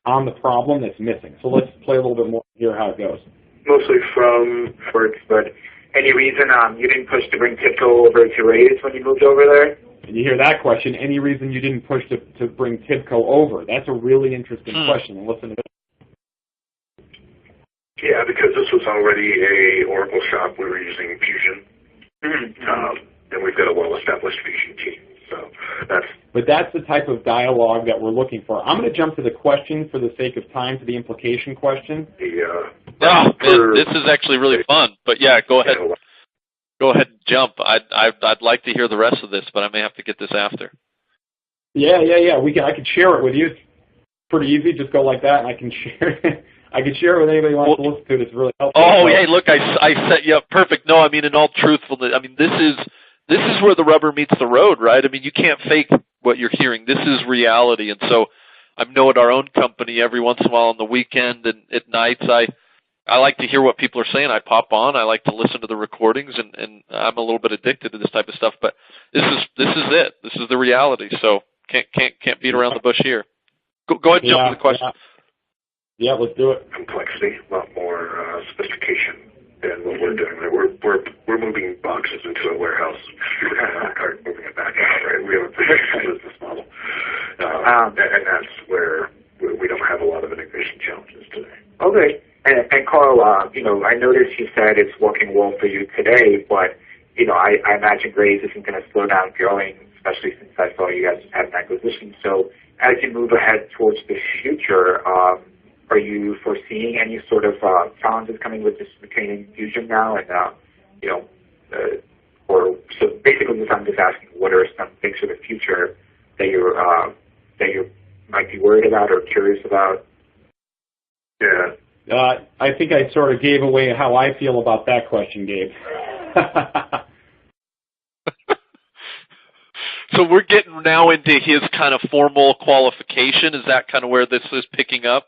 on the problem that's missing. So let's play a little bit more and hear how it goes. Mostly from Hertz, but any reason you didn't push to bring TIBCO over to Reyes when you moved over there? And you hear that question, any reason you didn't push to bring TIBCO over? That's a really interesting question, and listen to this. Yeah, because this was already a Oracle shop. We were using Fusion, and we've got a well-established Fusion team. So that's the type of dialogue that we're looking for. I'm going to jump to the question for the sake of time, to the implication question. This is actually really fun. But yeah, go ahead. Go ahead and jump. I'd like to hear the rest of this, but I may have to get this after. Yeah. I could share it with you. It's pretty easy. Just go like that, and I can share it. I can share it with anybody who wants to listen to it. It's really helpful. Oh, hey, look, I set you up perfect. No, I mean, in all truthfulness, I mean, this is where the rubber meets the road, right? I mean, you can't fake what you're hearing. This is reality. And so I know at our own company, every once in a while on the weekend and at nights, I like to hear what people are saying. I pop on. I like to listen to the recordings, and I'm a little bit addicted to this type of stuff. But this is it. This is the reality. So can't beat around the bush here. Go ahead and jump to the question. Yeah, let's do it. Complexity, a lot more sophistication than what we're doing. We're moving boxes into a warehouse, or moving it back out. Right? We have a predictable business model, and that's where we don't have a lot of integration challenges today. Okay. And Carl, I noticed you said it's working well for you today, but I imagine Graves isn't going to slow down growing, especially since I saw you guys just had an acquisition. So as you move ahead towards the future, are you foreseeing any sort of challenges coming with just retaining Fusion now? And or so basically, I'm just asking, what are some things for the future that you might be worried about or curious about? Yeah. I think I sort of gave away how I feel about that question, Gabe. So we're getting now into his kind of formal qualification. Is that kind of where this is picking up?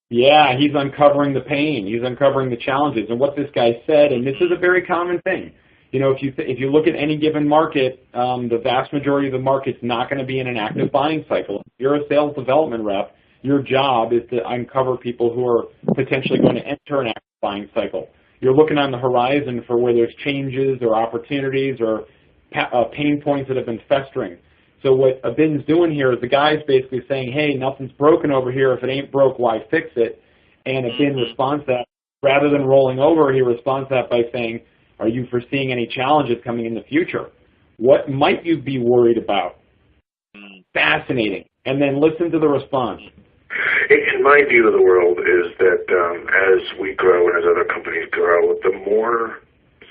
Yeah, he's uncovering the pain. He's uncovering the challenges. And what this guy said, and this is a very common thing, You know, if you look at any given market, the vast majority of the market's not going to be in an active buying cycle. If you're a sales development rep, your job is to uncover people who are potentially going to enter an active buying cycle. You're looking on the horizon for where there's changes or opportunities or pain points that have been festering. So what Abin's doing here is the guy's basically saying, hey, nothing's broken over here. If it ain't broke, why fix it? And Abin responds to that. Rather than rolling over, he responds to that by saying, are you foreseeing any challenges coming in the future? What might you be worried about? Fascinating. And then listen to the response. In my view of the world is that as we grow and as other companies grow, the more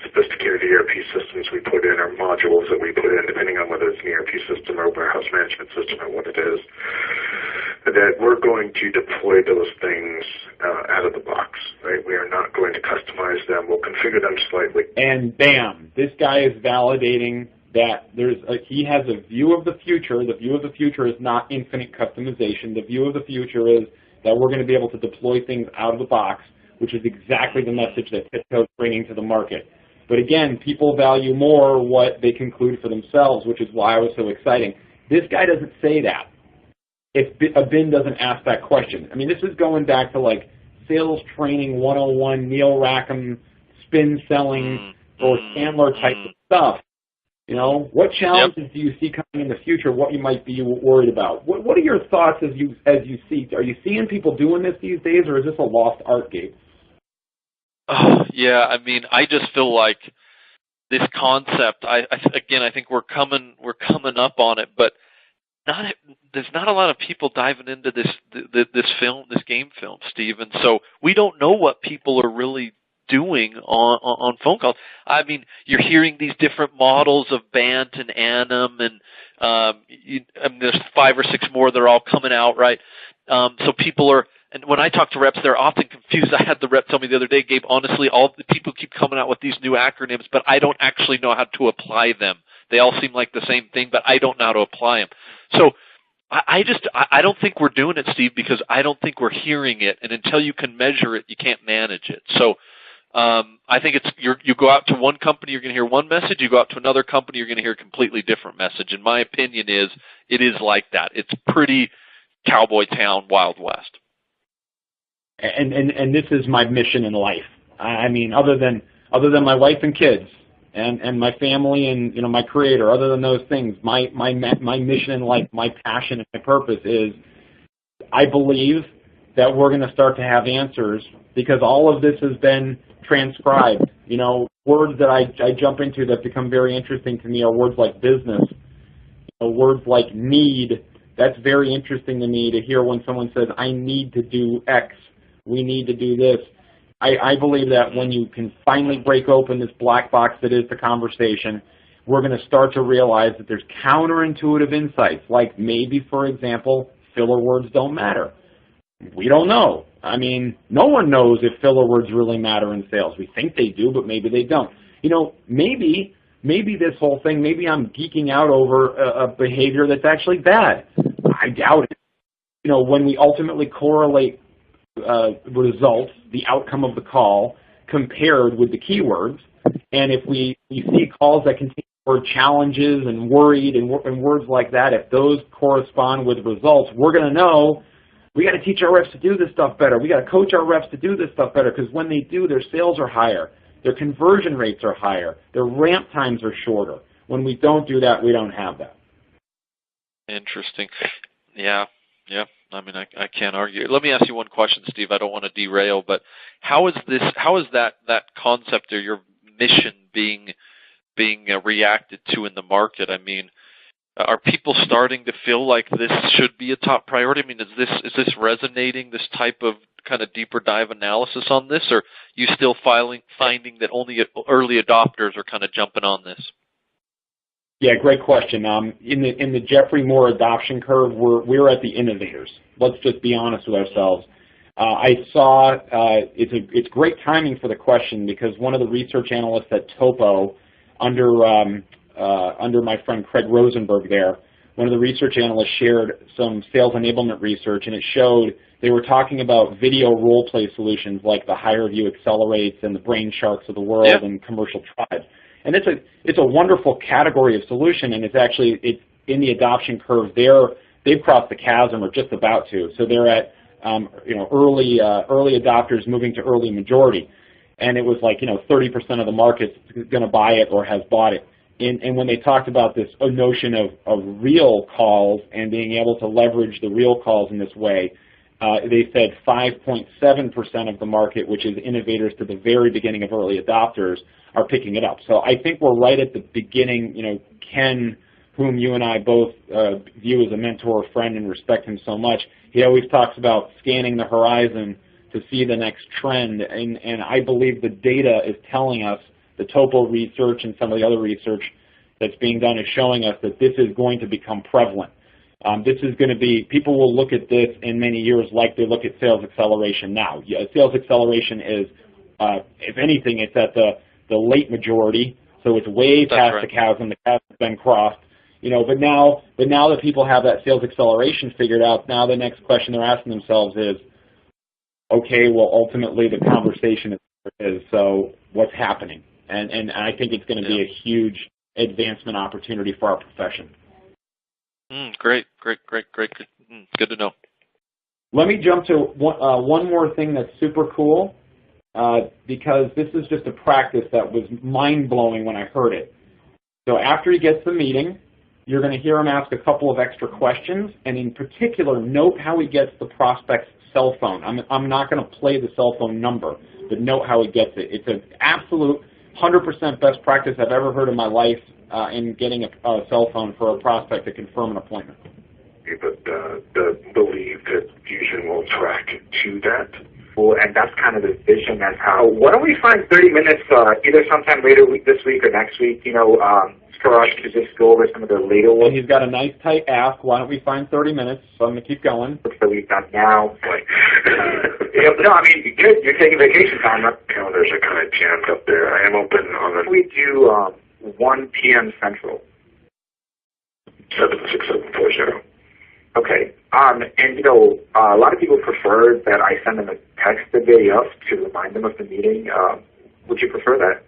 sophisticated ERP systems we put in, or modules that we put in, depending on whether it's an ERP system or a warehouse management system or what it is, that we're going to deploy those things out of the box, right? We are not going to customize them. We'll configure them slightly. And bam, this guy is validating that he has a view of the future. The view of the future is not infinite customization. The view of the future is that we're going to be able to deploy things out of the box, which is exactly the message that Pitco is bringing to the market. But again, people value more what they conclude for themselves, which is why I was so exciting. This guy doesn't say that if Abin doesn't ask that question. I mean, this is going back to like sales training 101, Neil Rackham, spin selling, or Sandler type of stuff. You know, what challenges do you see coming in the future? What you might be worried about? What are your thoughts as you see? Are you seeing people doing this these days, or is this a lost art, Gabe? Oh, yeah, I mean, I just feel like this concept. I think we're coming up on it, but there's not a lot of people diving into this game film, Steve, and so we don't know what people are really doing on phone calls. I mean, you're hearing these different models of Bant and Anim, and there's 5 or 6 more that are all coming out, right? So people are. And when I talk to reps, they're often confused. I had the rep tell me the other day, Gabe, honestly, all the people keep coming out with these new acronyms, but I don't actually know how to apply them. They all seem like the same thing, but I don't know how to apply them. So I don't think we're doing it, Steve, because I don't think we're hearing it. And until you can measure it, you can't manage it. So I think you go out to one company, you're going to hear one message. You go out to another company, you're going to hear a completely different message. And my opinion is it is like that. It's pretty cowboy town, Wild West. And this is my mission in life. I mean, other than my wife and kids and my family and my creator, other than those things, my mission in life, my passion and my purpose is, I believe that we're going to start to have answers because all of this has been transcribed. Words that I jump into that become very interesting to me are words like business, words like need. That's very interesting to me to hear when someone says, I need to do X. We need to do this. I believe that when you can finally break open this black box that is the conversation, we're going to start to realize that there's counterintuitive insights, like maybe, for example, filler words don't matter. We don't know. I mean, no one knows if filler words really matter in sales. We think they do, but maybe they don't. Maybe this whole thing, maybe I'm geeking out over a behavior that's actually bad. I doubt it. When we ultimately correlate results, the outcome of the call, compared with the keywords, and if we see calls that contain the word challenges and worried and words like that, if those correspond with results, we're going to know we got to teach our reps to do this stuff better. We got to coach our reps to do this stuff better, because when they do, their sales are higher, their conversion rates are higher, their ramp times are shorter. When we don't do that, we don't have that. Interesting. Yeah. I mean, I can't argue. Let me ask you one question, Steve. I don't want to derail, but how is that concept or your mission being reacted to in the market? I mean, are people starting to feel like this should be a top priority? I mean, is this resonating, this type of kind of deeper dive analysis on this, or are you still finding that only early adopters are kind of jumping on this? Yeah, great question. In the Jeffrey Moore adoption curve, we're at the innovators. Let's just be honest with ourselves. I saw it's great timing for the question, because one of the research analysts at Topo, under my friend Craig Rosenberg there, one of the research analysts shared some sales enablement research, and it showed they were talking about video role play solutions like the HireVue Accelerates and the Brain Sharks of the world and Commercial Tribe. And it's a wonderful category of solution, and it's in the adoption curve. They've crossed the chasm, or just about to. So they're at early adopters moving to early majority, and it was like 30% of the market's going to buy it or has bought it. And when they talked about this notion of real calls and being able to leverage the real calls in this way, they said 5.7% of the market, which is innovators to the very beginning of early adopters, are picking it up. So I think we're right at the beginning. Ken, whom you and I both view as a mentor, friend, and respect him so much, he always talks about scanning the horizon to see the next trend, and I believe the data is telling us, the Topo research and some of the other research that's being done is showing us that this is going to become prevalent. This is going to be, people will look at this in many years like they look at sales acceleration now. Yeah, sales acceleration is, if anything, it's at the late majority, so it's way past the chasm. The chasm's been crossed. But now that people have that sales acceleration figured out, now the next question they're asking themselves is, okay, well, ultimately the conversation is, so what's happening? And I think it's going to be a huge advancement opportunity for our profession. Great. Good to know. Let me jump to one more thing that's super cool, because this is just a practice that was mind-blowing when I heard it. So after he gets the meeting, you're going to hear him ask a couple of extra questions, and in particular, note how he gets the prospect's cell phone. I'm not going to play the cell phone number, but note how he gets it. It's an absolute 100% best practice I've ever heard in my life in getting a cell phone for a prospect to confirm an appointment. But believe that Fusion will track to that. Well, and that's kind of the vision. That's how. Why don't we find 30 minutes either sometime later this week or next week? For us to just go over some of the later ones. And he's got a nice tight ask. Why don't we find 30 minutes? So I'm going to keep going. So we've done now. No, I mean, you're taking vacation time. Calendars are kind of jammed up there. I am open on the... We do 1 p.m. Central. 76740. Okay. And, a lot of people prefer that I send them a text the day of to remind them of the meeting. Would you prefer that?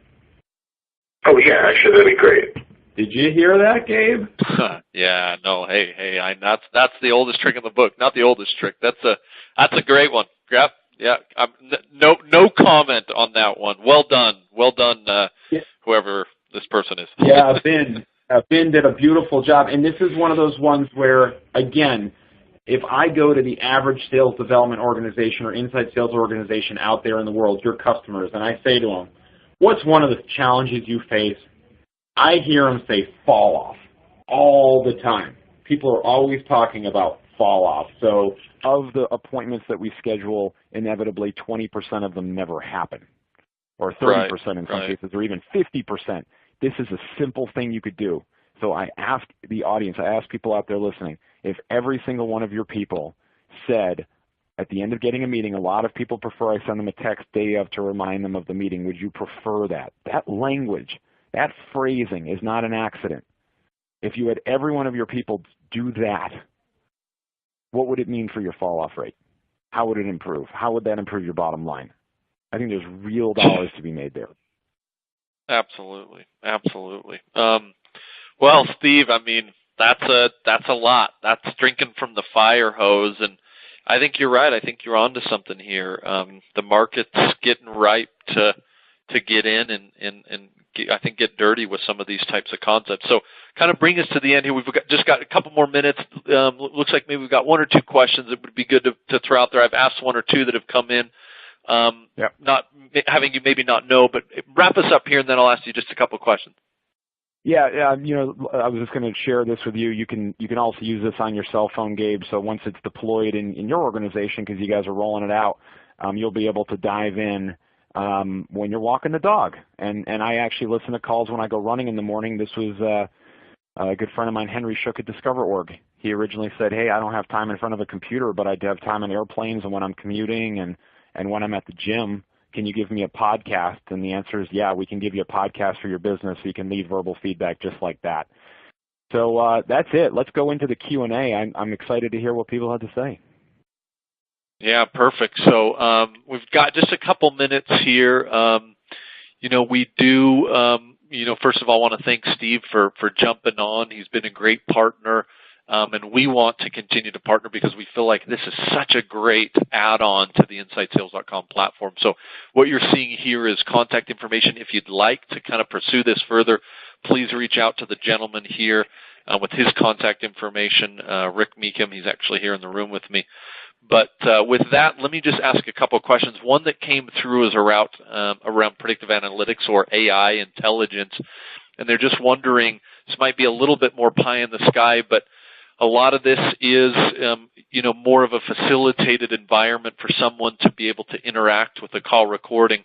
Oh, yeah, actually, that'd be great. Did you hear that, Gabe? Yeah, no, hey, that's the oldest trick in the book. Not the oldest trick. That's a great one. Yep, yeah. No comment on that one. Well done, yeah. Whoever this person is. Yeah, Ben did a beautiful job, and this is one of those ones where, again, if I go to the average sales development organization or inside sales organization out there in the world, your customers, and I say to them, what's one of the challenges you face? I hear them say fall off all the time. People are always talking about fall off. So of the appointments that we schedule, inevitably 20% of them never happen, or 30% in some cases, or even 50%. This is a simple thing you could do. So I ask the audience, I ask people out there listening, if every single one of your people said, at the end of getting a meeting, a lot of people prefer I send them a text day of to remind them of the meeting. Would you prefer that? That language, that phrasing is not an accident. If you had every one of your people do that, what would it mean for your fall-off rate? How would it improve? How would that improve your bottom line? I think there's real dollars to be made there. Absolutely. Well, Steve, I mean, that's a lot. That's drinking from the fire hose, and I think you're right. I think you're onto something here. The market's getting ripe to get in and I think get dirty with some of these types of concepts. So kind of bring us to the end here. We've just got a couple more minutes. Looks like maybe we've got 1 or 2 questions that would be good to throw out there. I've asked 1 or 2 that have come in. Not having you maybe not know, but wrap us up here, and then I'll ask you just a couple of questions. Yeah, I was just going to share this with you. You can also use this on your cell phone, Gabe. So once it's deployed in your organization, because you guys are rolling it out, you'll be able to dive in when you're walking the dog. And I actually listen to calls when I go running in the morning. This was a good friend of mine, Henry Shook at Discover.org. He originally said, hey, I don't have time in front of a computer, but I do have time on airplanes and when I'm commuting and when I'm at the gym. Can you give me a podcast? And the answer is, yeah, we can give you a podcast for your business so you can leave verbal feedback just like that. So that's it. Let's go into the Q&A. I'm excited to hear what people have to say. Yeah, perfect. So we've got just a couple minutes here. We do first of all, I want to thank Steve for jumping on. He's been a great partner, and we want to continue to partner because we feel like this is such a great add-on to the InsideSales.com platform. So what you're seeing here is contact information. If you'd like to kind of pursue this further, please reach out to the gentleman here with his contact information, Rick Meekum. He's actually here in the room with me. But with that, let me just ask a couple of questions. One that came through is around predictive analytics or AI intelligence. And they're just wondering, this might be a little bit more pie in the sky, but a lot of this is more of a facilitated environment for someone to be able to interact with the call recording.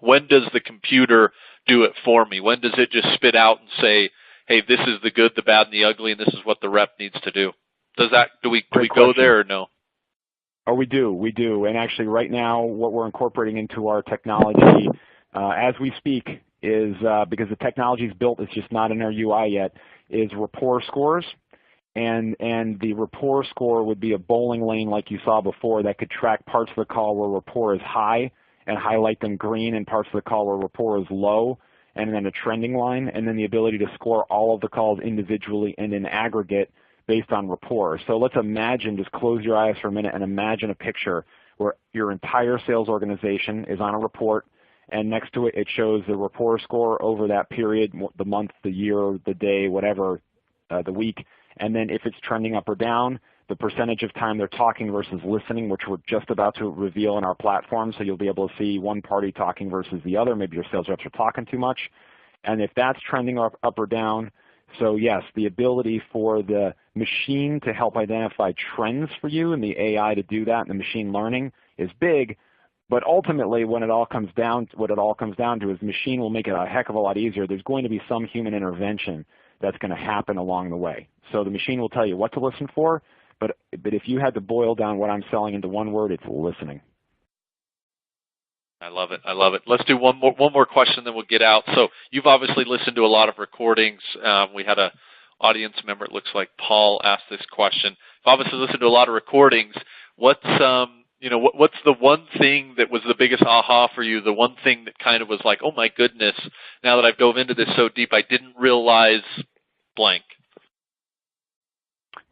When does the computer do it for me? When does it just spit out and say, hey, this is the good, the bad, and the ugly, and this is what the rep needs to do? Do we go there or no? Oh, we do. And actually right now what we're incorporating into our technology as we speak is, because the technology is built, it's just not in our UI yet, is rapport scores. And the rapport score would be a bowling lane like you saw before that could track parts of the call where rapport is high and highlight them green, and parts of the call where rapport is low, and then a trending line, and then the ability to score all of the calls individually and in aggregate based on rapport. So let's imagine, just close your eyes for a minute and imagine a picture where your entire sales organization is on a report, and next to it, it shows the rapport score over that period, the month, the year, the day, whatever, the week, and then if it's trending up or down, the percentage of time they're talking versus listening, which we're just about to reveal in our platform, so you'll be able to see one party talking versus the other. Maybe your sales reps are talking too much. And if that's trending up or down, so yes, the ability for the machine to help identify trends for you and the AI to do that and the machine learning is big, but ultimately what it all comes down to is the machine will make it a heck of a lot easier. There's going to be some human intervention that's going to happen along the way. So the machine will tell you what to listen for, but if you had to boil down what I'm selling into one word, it's listening. I love it. I love it. Let's do one more question, then we'll get out. So you've obviously listened to a lot of recordings. We had an audience member, it looks like Paul, asked this question. You've obviously listened to a lot of recordings. What's the one thing that was the biggest aha for you? The one thing that kind of was like, oh my goodness, now that I've dove into this so deep, I didn't realize blank.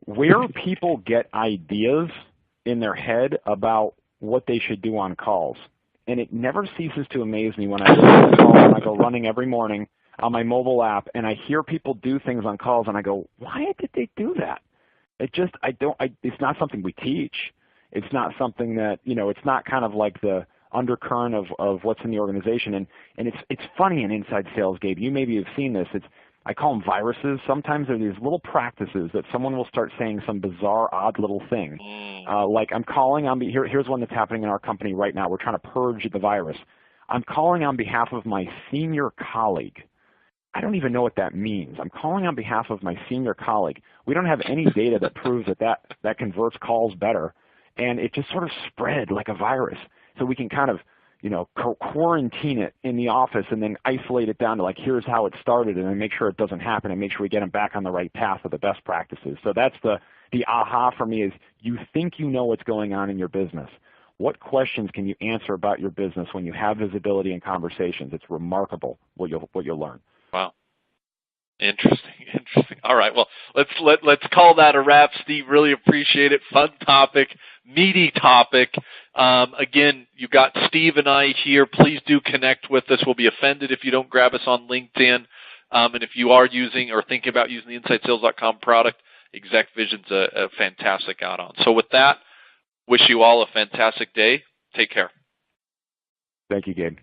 Where people get ideas in their head about what they should do on calls. And it never ceases to amaze me when I go on a call and I go running every morning on my mobile app and I hear people do things on calls and I go, why did they do that? It's not something we teach. It's not something that, it's not kind of like the undercurrent of what's in the organization. And it's funny in inside sales, Gabe. You maybe have seen this. I call them viruses. Sometimes there are these little practices that someone will start saying some bizarre, odd little thing. Like I'm calling on, here's one that's happening in our company right now. We're trying to purge the virus. I'm calling on behalf of my senior colleague. I don't even know what that means. I'm calling on behalf of my senior colleague. We don't have any data that proves that converts calls better. And it just sort of spread like a virus. So we can kind of quarantine it in the office and then isolate it down to like, here's how it started, and then make sure it doesn't happen and make sure we get them back on the right path with the best practices. So that's the aha for me is you think you know what's going on in your business. What questions can you answer about your business when you have visibility in conversations? It's remarkable what you'll learn. Wow. Interesting. All right. Well, let's call that a wrap, Steve. Really appreciate it. Fun topic, meaty topic. Again, you got Steve and I here. Please do connect with us. We'll be offended if you don't grab us on LinkedIn. And if you are using or thinking about using the InsideSales.com product, ExecVision's a fantastic add-on. So with that, wish you all a fantastic day. Take care. Thank you, Gabe.